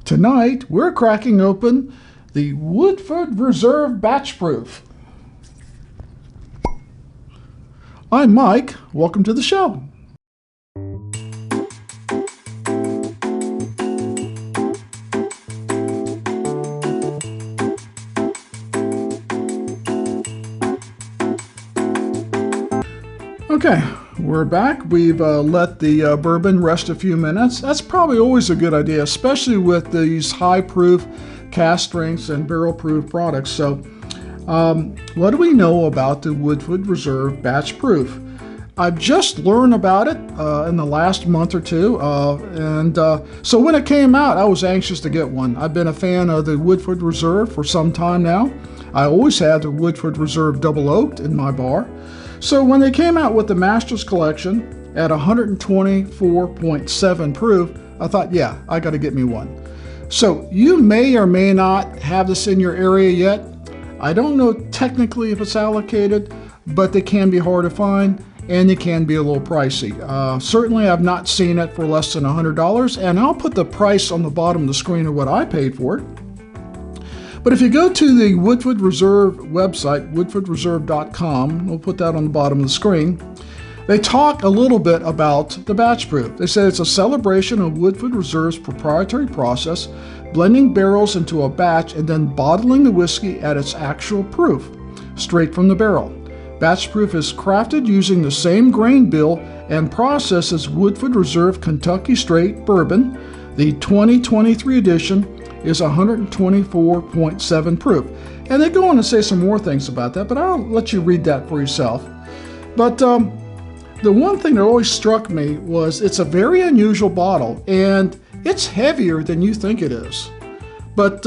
Tonight, we're cracking open the Woodford Reserve Batch Proof. I'm Mike. Welcome to the show. Okay, we're back. We've let the bourbon rest a few minutes. That's probably always a good idea, especially with these high-proof cask strengths and barrel-proof products. So, what do we know about the Woodford Reserve Batch Proof? I've just learned about it in the last month or two, so when it came out, I was anxious to get one. I've been a fan of the Woodford Reserve for some time now. I always had the Woodford Reserve Double Oaked in my bar. So when they came out with the Masters Collection at 124.7 proof, I thought, yeah, I got to get me one. So you may or may not have this in your area yet. I don't know technically if it's allocated, but they can be hard to find and they can be a little pricey. Certainly I've not seen it for less than $100, and I'll put the price on the bottom of the screen of what I paid for it. But if you go to the Woodford Reserve website, woodfordreserve.com, we'll put that on the bottom of the screen, they talk a little bit about the batch proof. They say it's a celebration of Woodford Reserve's proprietary process, blending barrels into a batch and then bottling the whiskey at its actual proof, straight from the barrel. Batch proof is crafted using the same grain bill and process as Woodford Reserve Kentucky Straight Bourbon. The 2023 edition is 124.7 proof. And they go on to say some more things about that, but I'll let you read that for yourself. But the one thing that always struck me was it's a very unusual bottle, and it's heavier than you think it is. But,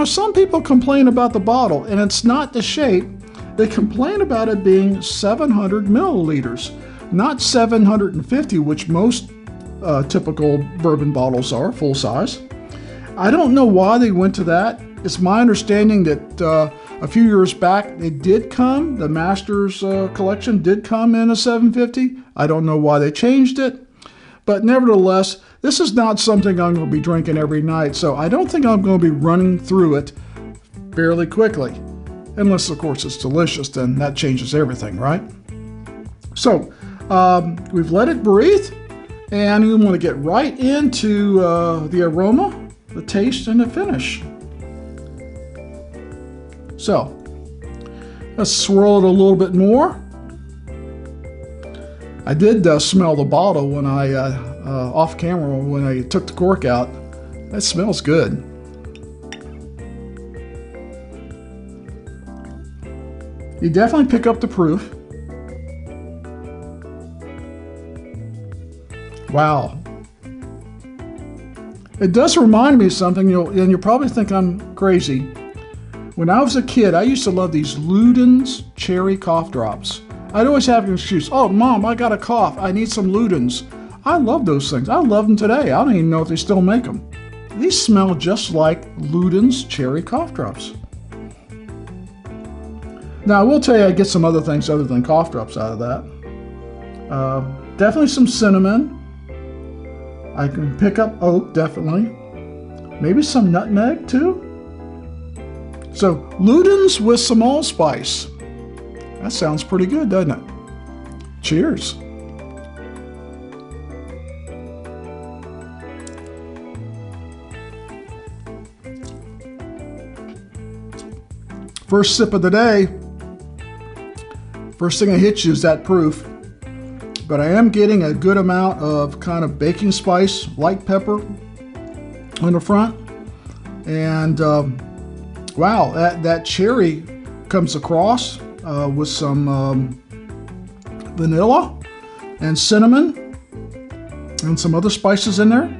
some people complain about the bottle, and it's not the shape. They complain about it being 700 milliliters, not 750, which most typical bourbon bottles are, full size. I don't know why they went to that. It's my understanding that a few years back they did come, the Masters collection did come in a 750. I don't know why they changed it, but nevertheless, this is not something I'm going to be drinking every night, so I don't think I'm going to be running through it fairly quickly. Unless, of course, it's delicious, then that changes everything, right? So, we've let it breathe, and we want to get right into the aroma, the taste, and the finish. So, let's swirl it a little bit more. I did smell the bottle when I, off camera, when I took the cork out. That smells good. You definitely pick up the proof. Wow. It does remind me of something, and you'll probably think I'm crazy. When I was a kid, I used to love these Luden's cherry cough drops. I'd always have an excuse. Oh, Mom, I got a cough. I need some Luden's. I love those things. I love them today. I don't even know if they still make them. These smell just like Luden's cherry cough drops. Now, I will tell you I get some other things other than cough drops out of that. Definitely some cinnamon. I can pick up oak, definitely. Maybe some nutmeg, too. So, Luden's with some allspice. That sounds pretty good, doesn't it? Cheers. First sip of the day. First thing that hits you is that proof. But I am getting a good amount of kind of baking spice, light pepper on the front. And wow, that cherry comes across with some vanilla and cinnamon and some other spices in there.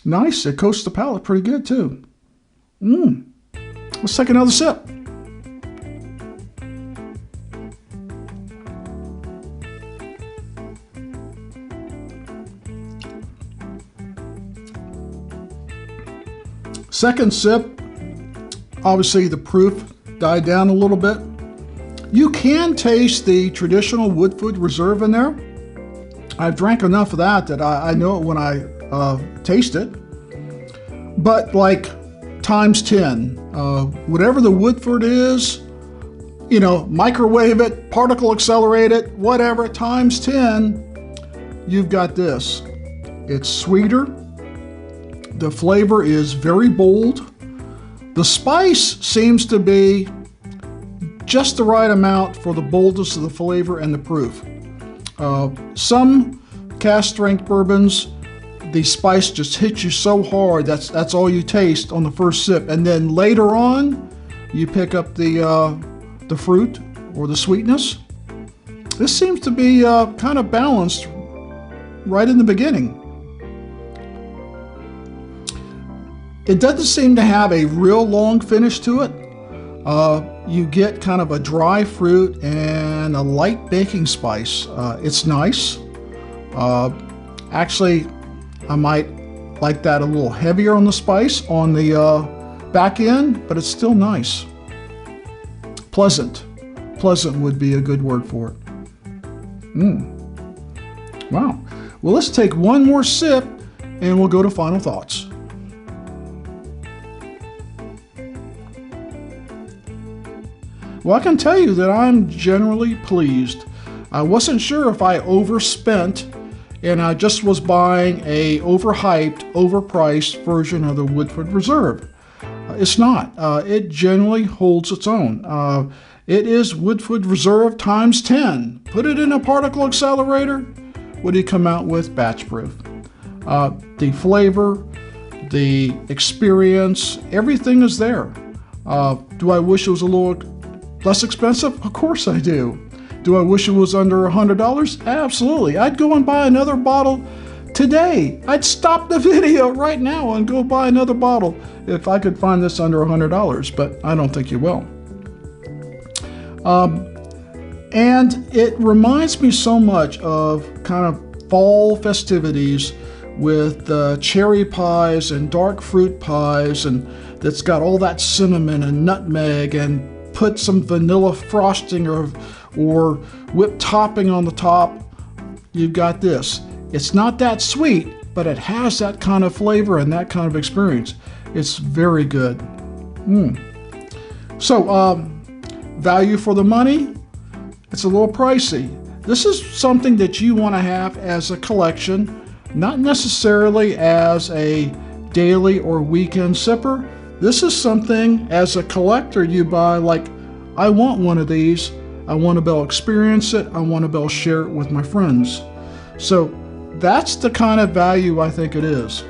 Nice, it coats the palate pretty good too. Let's take another sip. Second sip, obviously the proof died down a little bit. You can taste the traditional Woodford Reserve in there. I've drank enough of that I know it when I taste it. but like times 10. Whatever the Woodford is, you know, microwave it, particle accelerate it, whatever, times 10, you've got this. It's sweeter. The flavor is very bold. The spice seems to be just the right amount for the boldness of the flavor and the proof. Some cask strength bourbons, the spice just hits you so hard, that's all you taste on the first sip. And then later on, you pick up the fruit or the sweetness. This seems to be kind of balanced right in the beginning. It doesn't seem to have a real long finish to it. You get kind of a dry fruit and a light baking spice. It's nice. Actually, I might like that a little heavier on the spice on the back end, but it's still nice. Pleasant. Pleasant would be a good word for it. Wow. Well, let's take one more sip and we'll go to final thoughts. Well, I can tell you that I'm generally pleased. I wasn't sure if I overspent and I just was buying a overhyped, overpriced version of the Woodford Reserve. It's not. It generally holds its own. It is Woodford Reserve times 10. Put it in a particle accelerator. What do you come out with? Batch proof. The flavor, the experience, everything is there. Do I wish it was a little less expensive? Of course I do. Do I wish it was under $100? Absolutely. I'd go and buy another bottle today. I'd stop the video right now and go buy another bottle if I could find this under $100, but I don't think you will. And it reminds me so much of kind of fall festivities with cherry pies and dark fruit pies, and that's got all that cinnamon and nutmeg, and put some vanilla frosting or whipped topping on the top. You've got this. It's not that sweet, but it has that kind of flavor and that kind of experience. It's very good. So, value for the money, it's a little pricey. This is something that you want to have as a collection, not necessarily as a daily or weekend sipper. This is something as a collector you buy, like, I want one of these. I want to be able to experience it. I want to be able to share it with my friends. So that's the kind of value I think it is.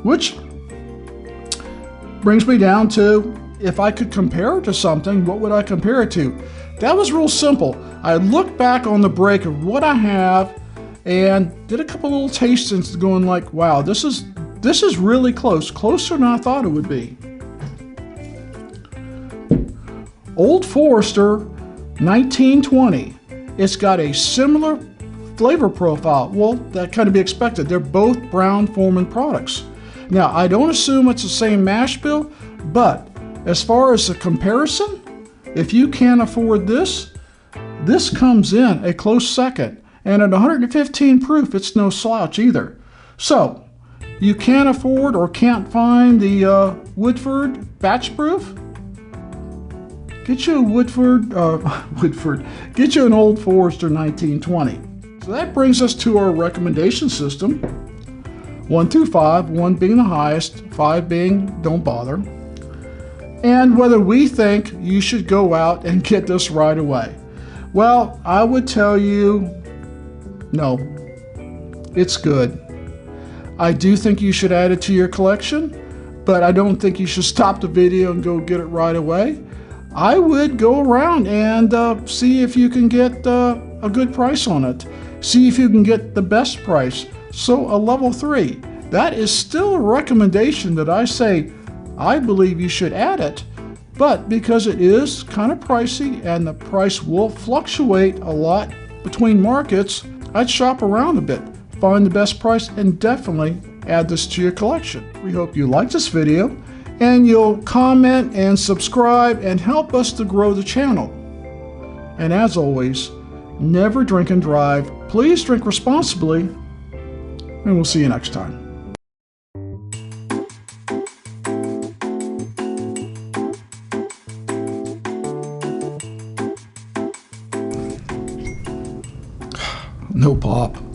Which brings me down to, if I could compare it to something, what would I compare it to? That was real simple. I looked back on the break of what I have and did a couple little tastings going like, wow, this is really close, closer than I thought it would be. Old Forester 1920. It's got a similar flavor profile. Well, that kind of be expected. They're both Brown-Forman products. Now, I don't assume it's the same mash bill, but as far as the comparison, if you can't afford this, this comes in a close second. And at 115 proof, it's no slouch either. So, you can't afford or can't find the Woodford batch proof? Get you a Woodford, get you an Old Forester 1920. So that brings us to our recommendation system. 1 through 5, 1 being the highest, 5 being don't bother. And whether we think you should go out and get this right away. Well, I would tell you, no, it's good. I do think you should add it to your collection, but I don't think you should stop the video and go get it right away. I would go around and see if you can get a good price on it. See if you can get the best price. So a level 3, that is still a recommendation that I say I believe you should add it. But because it is kind of pricey and the price will fluctuate a lot between markets, I'd shop around a bit, find the best price, and definitely add this to your collection. We hope you liked this video and you'll comment and subscribe and help us to grow the channel. And as always, never drink and drive. Please drink responsibly, and we'll see you next time. No pop.